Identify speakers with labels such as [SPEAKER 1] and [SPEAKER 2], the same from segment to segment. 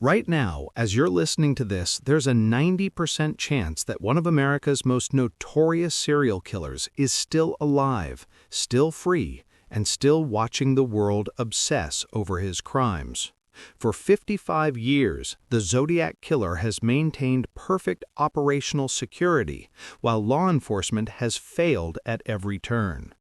[SPEAKER 1] Right now, as you're listening to this, there's a 90% chance that one of America's most notorious serial killers is still alive, still free, and still watching the world obsess over his crimes. For 55 years, the Zodiac Killer has maintained perfect operational security, while law enforcement has failed at every turn.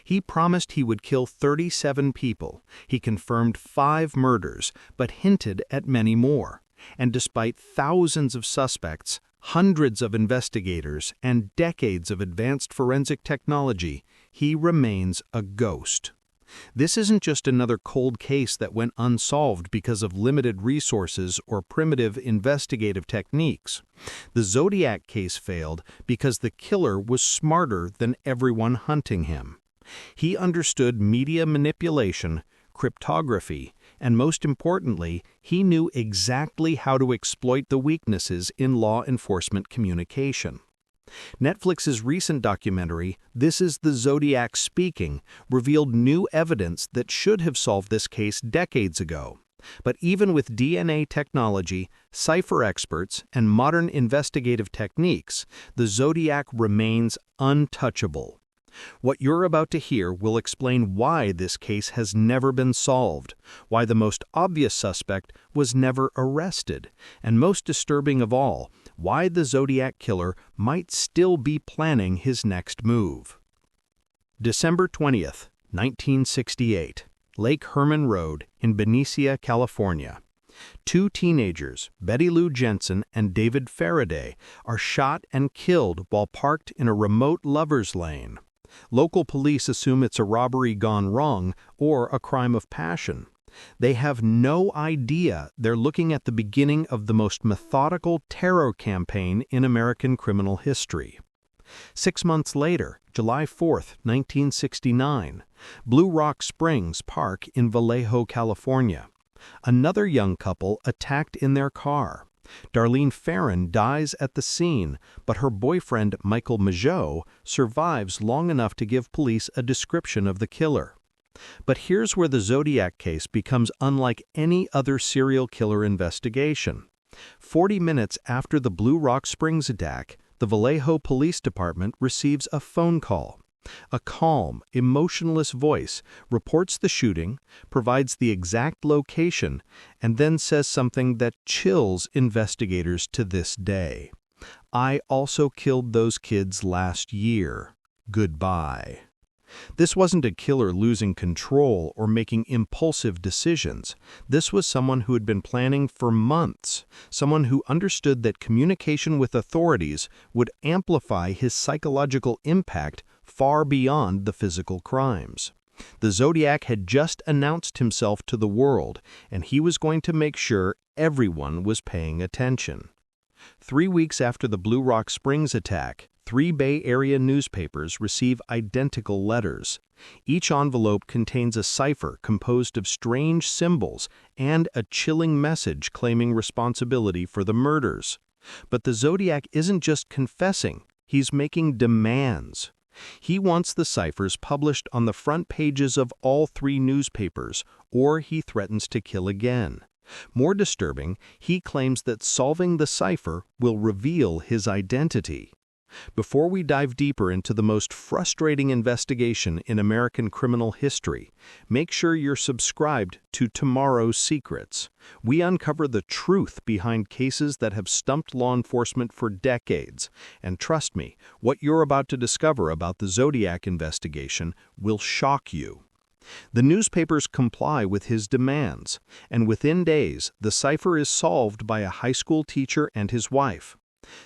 [SPEAKER 1] He promised he would kill 37 people. He confirmed 5 murders, but hinted at many more. And despite thousands of suspects, hundreds of investigators, and decades of advanced forensic technology, he remains a ghost. This isn't just another cold case that went unsolved because of limited resources or primitive investigative techniques. The Zodiac case failed because the killer was smarter than everyone hunting him. He understood media manipulation, cryptography, and most importantly, he knew exactly how to exploit the weaknesses in law enforcement communication. Netflix's recent documentary, Is the Zodiac Speaking, revealed new evidence that should have solved this case decades ago. But even with DNA technology, cipher experts, and modern investigative techniques, the Zodiac remains untouchable. What you're about to hear will explain why this case has never been solved, why the most obvious suspect was never arrested, and most disturbing of all, why the Zodiac Killer might still be planning his next move. December 20th, 1968, Lake Herman Road in Benicia, California. 2 teenagers, Betty Lou Jensen and David Faraday, are shot and killed while parked in a remote lover's lane. Local police assume it's a robbery gone wrong or a crime of passion. They have no idea they're looking at the beginning of the most methodical terror campaign in American criminal history. 6 months later, July 4th, 1969, Blue Rock Springs Park in Vallejo, California. Another young couple attacked in their car. Darlene Ferrin dies at the scene, but her boyfriend, Michael Mageau, survives long enough to give police a description of the killer. But here's where the Zodiac case becomes unlike any other serial killer investigation. 40 minutes after the Blue Rock Springs attack, the Vallejo Police Department receives a phone call. A calm, emotionless voice reports the shooting, provides the exact location, and then says something that chills investigators to this day. "I also killed those kids last year. Goodbye." This wasn't a killer losing control or making impulsive decisions. This was someone who had been planning for months, someone who understood that communication with authorities would amplify his psychological impact far beyond the physical crimes. The Zodiac had just announced himself to the world, and he was going to make sure everyone was paying attention. 3 weeks after the Blue Rock Springs attack, 3 Bay Area newspapers receive identical letters. Each envelope contains a cipher composed of strange symbols and a chilling message claiming responsibility for the murders. But the Zodiac isn't just confessing, he's making demands. He wants the ciphers published on the front pages of all 3 newspapers, or he threatens to kill again. More disturbing, he claims that solving the cipher will reveal his identity. Before we dive deeper into the most frustrating investigation in American criminal history, make sure you're subscribed to Tomorrow's Secrets. We uncover the truth behind cases that have stumped law enforcement for decades. And trust me, what you're about to discover about the Zodiac investigation will shock you. The newspapers comply with his demands, and within days, the cipher is solved by a high school teacher and his wife.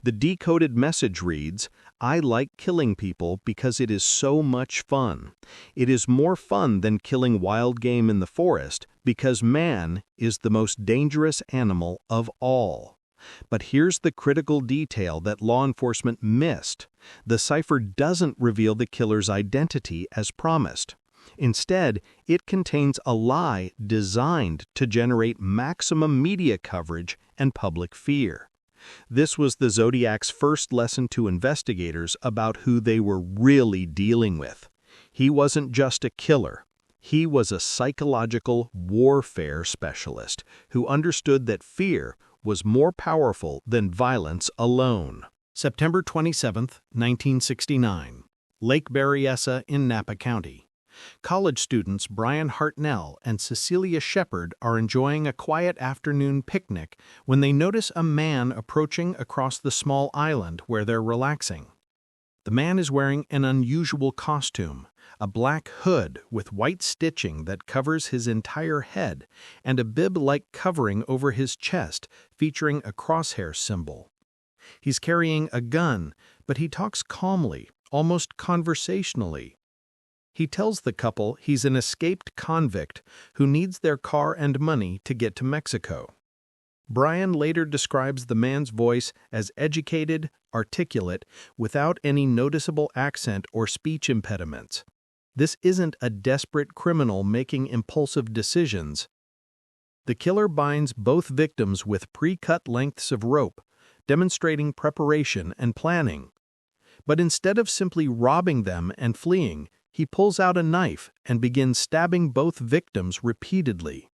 [SPEAKER 1] The decoded message reads, "I like killing people because it is so much fun. It is more fun than killing wild game in the forest because man is the most dangerous animal of all." But here's the critical detail that law enforcement missed. The cipher doesn't reveal the killer's identity as promised. Instead, it contains a lie designed to generate maximum media coverage and public fear. This was the Zodiac's first lesson to investigators about who they were really dealing with. He wasn't just a killer. He was a psychological warfare specialist who understood that fear was more powerful than violence alone. September 27, 1969. Lake Berryessa in Napa County. College students Brian Hartnell and Cecilia Shepard are enjoying a quiet afternoon picnic when they notice a man approaching across the small island where they're relaxing. The man is wearing an unusual costume, a black hood with white stitching that covers his entire head, and a bib-like covering over his chest featuring a crosshair symbol. He's carrying a gun, but he talks calmly, almost conversationally. He tells the couple he's an escaped convict who needs their car and money to get to Mexico. Brian later describes the man's voice as educated, articulate, without any noticeable accent or speech impediments. This isn't a desperate criminal making impulsive decisions. The killer binds both victims with pre-cut lengths of rope, demonstrating preparation and planning. But instead of simply robbing them and fleeing, he pulls out a knife and begins stabbing both victims repeatedly.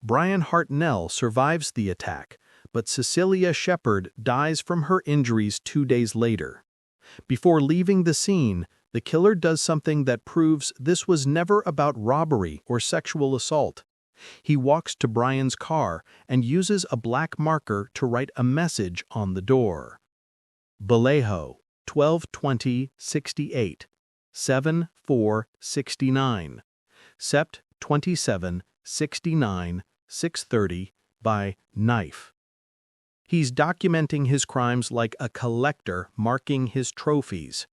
[SPEAKER 1] Brian Hartnell survives the attack, but Cecilia Shepard dies from her injuries 2 days later. Before leaving the scene, the killer does something that proves this was never about robbery or sexual assault. He walks to Brian's car and uses a black marker to write a message on the door. Vallejo, 12/20/68, 7/4/69, Sept. 27/69, 6:30, by knife. He's documenting his crimes like a collector marking his trophies.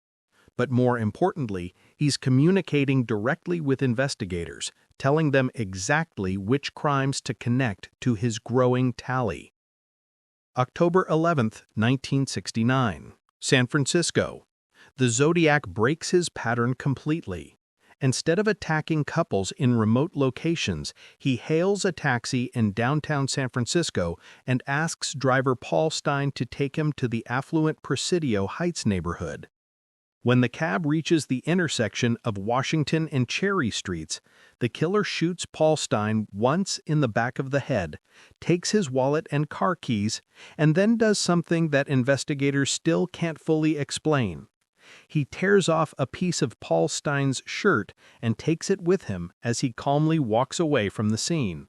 [SPEAKER 1] But more importantly, he's communicating directly with investigators, telling them exactly which crimes to connect to his growing tally. October 11, 1969. San Francisco. The Zodiac breaks his pattern completely. Instead of attacking couples in remote locations, he hails a taxi in downtown San Francisco and asks driver Paul Stine to take him to the affluent Presidio Heights neighborhood. When the cab reaches the intersection of Washington and Cherry Streets, the killer shoots Paul Stine once in the back of the head, takes his wallet and car keys, and then does something that investigators still can't fully explain. He tears off a piece of Paul Stine's shirt and takes it with him as he calmly walks away from the scene.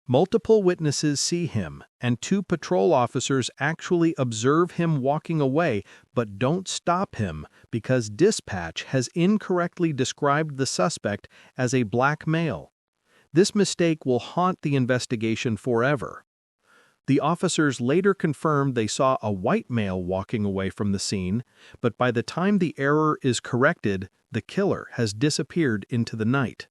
[SPEAKER 1] Multiple witnesses see him, and 2 patrol officers actually observe him walking away but don't stop him because dispatch has incorrectly described the suspect as a black male. This mistake will haunt the investigation forever. The officers later confirmed they saw a white male walking away from the scene, but by the time the error is corrected, the killer has disappeared into the night.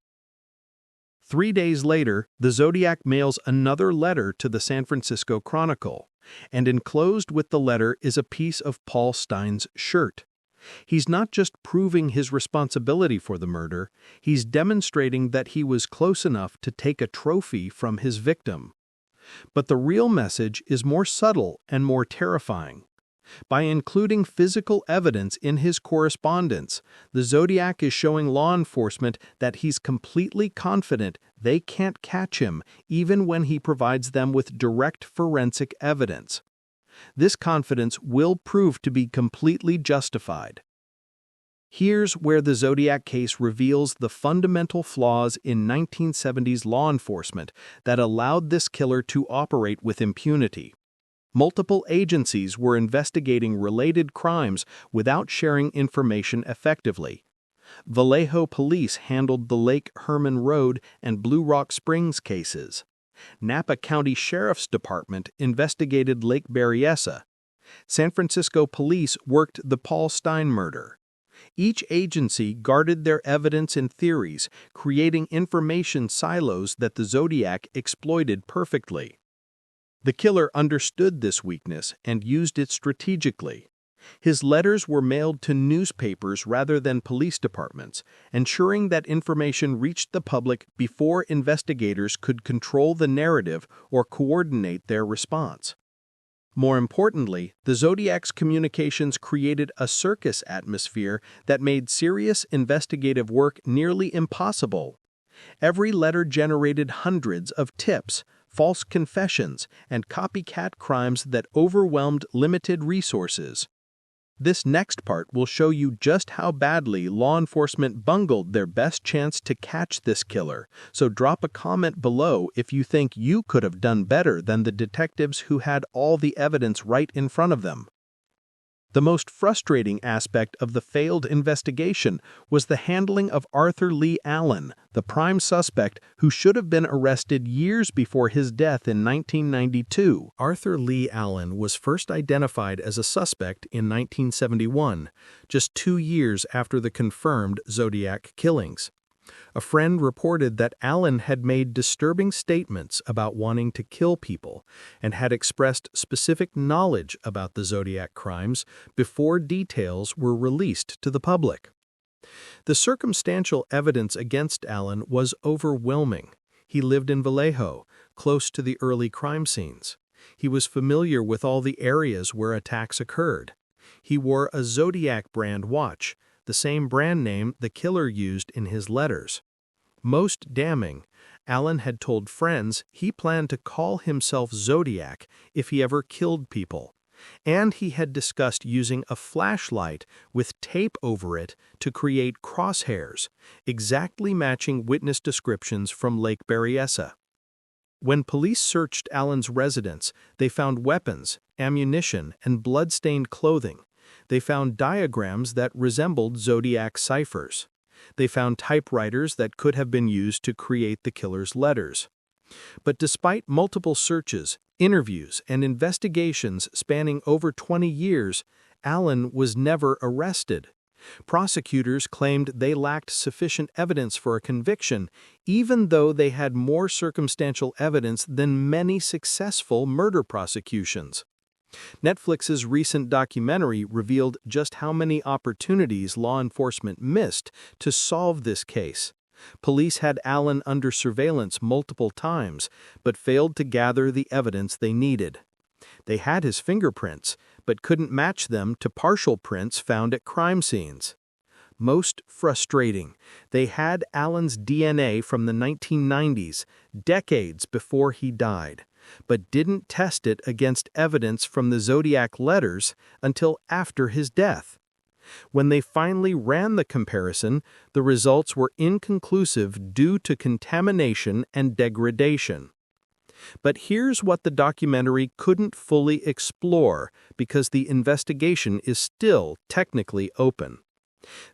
[SPEAKER 1] 3 days later, the Zodiac mails another letter to the San Francisco Chronicle, and enclosed with the letter is a piece of Paul Stine's shirt. He's not just proving his responsibility for the murder, he's demonstrating that he was close enough to take a trophy from his victim. But the real message is more subtle and more terrifying. By including physical evidence in his correspondence, the Zodiac is showing law enforcement that he's completely confident they can't catch him even when he provides them with direct forensic evidence. This confidence will prove to be completely justified. Here's where the Zodiac case reveals the fundamental flaws in 1970s law enforcement that allowed this killer to operate with impunity. Multiple agencies were investigating related crimes without sharing information effectively. Vallejo police handled the Lake Herman Road and Blue Rock Springs cases. Napa County Sheriff's Department investigated Lake Berryessa. San Francisco police worked the Paul Stine murder. Each agency guarded their evidence and theories, creating information silos that the Zodiac exploited perfectly. The killer understood this weakness and used it strategically. His letters were mailed to newspapers rather than police departments, ensuring that information reached the public before investigators could control the narrative or coordinate their response. More importantly, the Zodiac's communications created a circus atmosphere that made serious investigative work nearly impossible. Every letter generated hundreds of tips, false confessions, and copycat crimes that overwhelmed limited resources. This next part will show you just how badly law enforcement bungled their best chance to catch this killer, so drop a comment below if you think you could have done better than the detectives who had all the evidence right in front of them. The most frustrating aspect of the failed investigation was the handling of Arthur Leigh Allen, the prime suspect who should have been arrested years before his death in 1992. Arthur Leigh Allen was first identified as a suspect in 1971, just 2 years after the confirmed Zodiac killings. A friend reported that Allen had made disturbing statements about wanting to kill people and had expressed specific knowledge about the Zodiac crimes before details were released to the public. The circumstantial evidence against Allen was overwhelming. He lived in Vallejo, close to the early crime scenes. He was familiar with all the areas where attacks occurred. He wore a Zodiac brand watch, the same brand name the killer used in his letters. Most damning, Allen had told friends he planned to call himself Zodiac if he ever killed people, and he had discussed using a flashlight with tape over it to create crosshairs, exactly matching witness descriptions from Lake Berryessa. When police searched Allen's residence, they found weapons, ammunition, and blood-stained clothing. They found diagrams that resembled Zodiac ciphers. They found typewriters that could have been used to create the killer's letters. But despite multiple searches, interviews, and investigations spanning over 20 years, Allen was never arrested. Prosecutors claimed they lacked sufficient evidence for a conviction, even though they had more circumstantial evidence than many successful murder prosecutions. Netflix's recent documentary revealed just how many opportunities law enforcement missed to solve this case. Police had Allen under surveillance multiple times, but failed to gather the evidence they needed. They had his fingerprints, but couldn't match them to partial prints found at crime scenes. Most frustrating, they had Allen's DNA from the 1990s, decades before he died, but didn't test it against evidence from the Zodiac letters until after his death. When they finally ran the comparison, the results were inconclusive due to contamination and degradation. But here's what the documentary couldn't fully explore because the investigation is still technically open.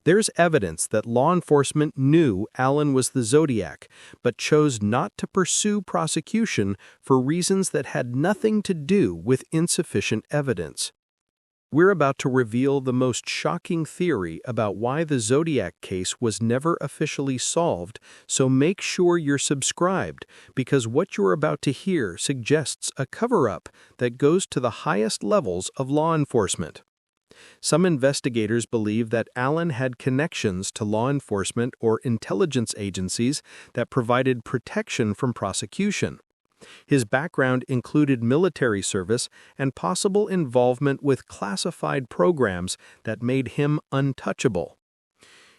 [SPEAKER 1] There's evidence that law enforcement knew Allen was the Zodiac, but chose not to pursue prosecution for reasons that had nothing to do with insufficient evidence. We're about to reveal the most shocking theory about why the Zodiac case was never officially solved, so make sure you're subscribed, because what you're about to hear suggests a cover-up that goes to the highest levels of law enforcement. Some investigators believe that Allen had connections to law enforcement or intelligence agencies that provided protection from prosecution. His background included military service and possible involvement with classified programs that made him untouchable.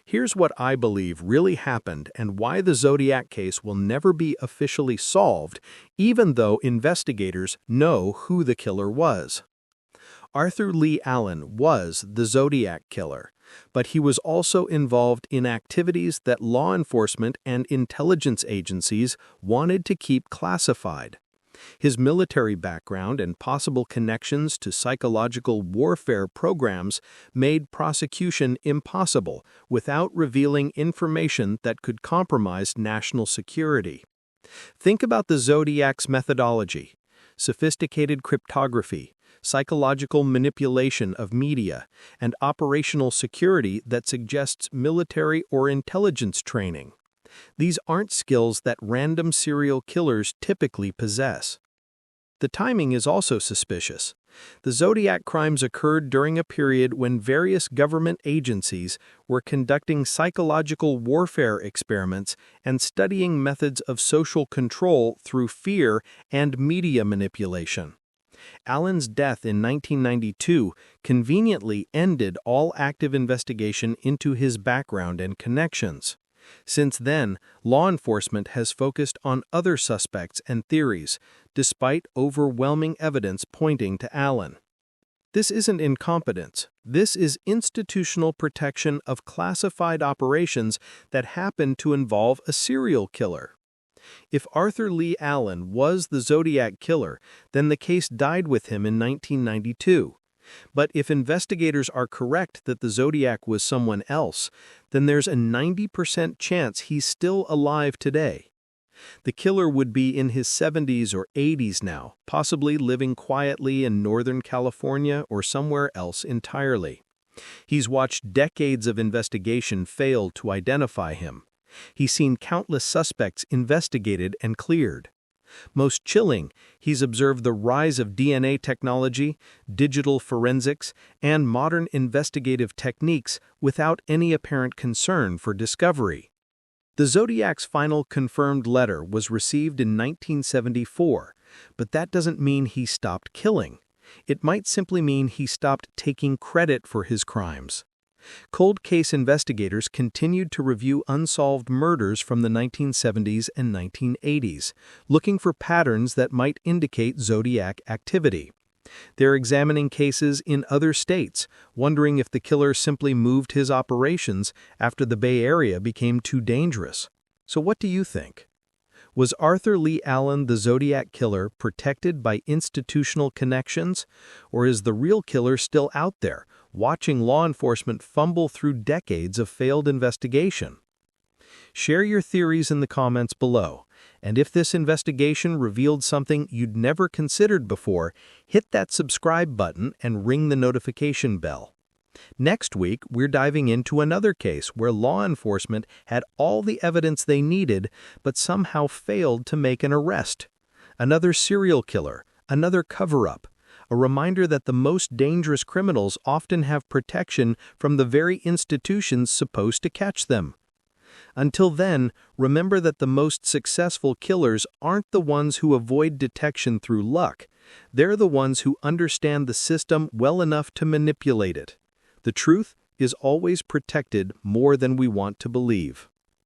[SPEAKER 1] Here's what I believe really happened and why the Zodiac case will never be officially solved, even though investigators know who the killer was. Arthur Leigh Allen was the Zodiac Killer, but he was also involved in activities that law enforcement and intelligence agencies wanted to keep classified. His military background and possible connections to psychological warfare programs made prosecution impossible without revealing information that could compromise national security. Think about the Zodiac's methodology: sophisticated cryptography, psychological manipulation of media, and operational security that suggests military or intelligence training. These aren't skills that random serial killers typically possess. The timing is also suspicious. The Zodiac crimes occurred during a period when various government agencies were conducting psychological warfare experiments and studying methods of social control through fear and media manipulation. Allen's death in 1992 conveniently ended all active investigation into his background and connections. Since then, law enforcement has focused on other suspects and theories, despite overwhelming evidence pointing to Allen. This isn't incompetence. This is institutional protection of classified operations that happen to involve a serial killer. If Arthur Leigh Allen was the Zodiac Killer, then the case died with him in 1992. But if investigators are correct that the Zodiac was someone else, then there's a 90% chance he's still alive today. The killer would be in his 70s or 80s now, possibly living quietly in Northern California or somewhere else entirely. He's watched decades of investigation fail to identify him. He's seen countless suspects investigated and cleared. Most chilling, he's observed the rise of DNA technology, digital forensics, and modern investigative techniques without any apparent concern for discovery. The Zodiac's final confirmed letter was received in 1974, but that doesn't mean he stopped killing. It might simply mean he stopped taking credit for his crimes. Cold case investigators continued to review unsolved murders from the 1970s and 1980s, looking for patterns that might indicate Zodiac activity. They're examining cases in other states, wondering if the killer simply moved his operations after the Bay Area became too dangerous. So what do you think? Was Arthur Leigh Allen the Zodiac Killer protected by institutional connections, or is the real killer still out there, watching law enforcement fumble through decades of failed investigation? Share your theories in the comments below, and if this investigation revealed something you'd never considered before, hit that subscribe button and ring the notification bell. Next week, we're diving into another case where law enforcement had all the evidence they needed but somehow failed to make an arrest. Another serial killer, another cover-up, a reminder that the most dangerous criminals often have protection from the very institutions supposed to catch them. Until then, remember that the most successful killers aren't the ones who avoid detection through luck. They're the ones who understand the system well enough to manipulate it. The truth is always protected more than we want to believe.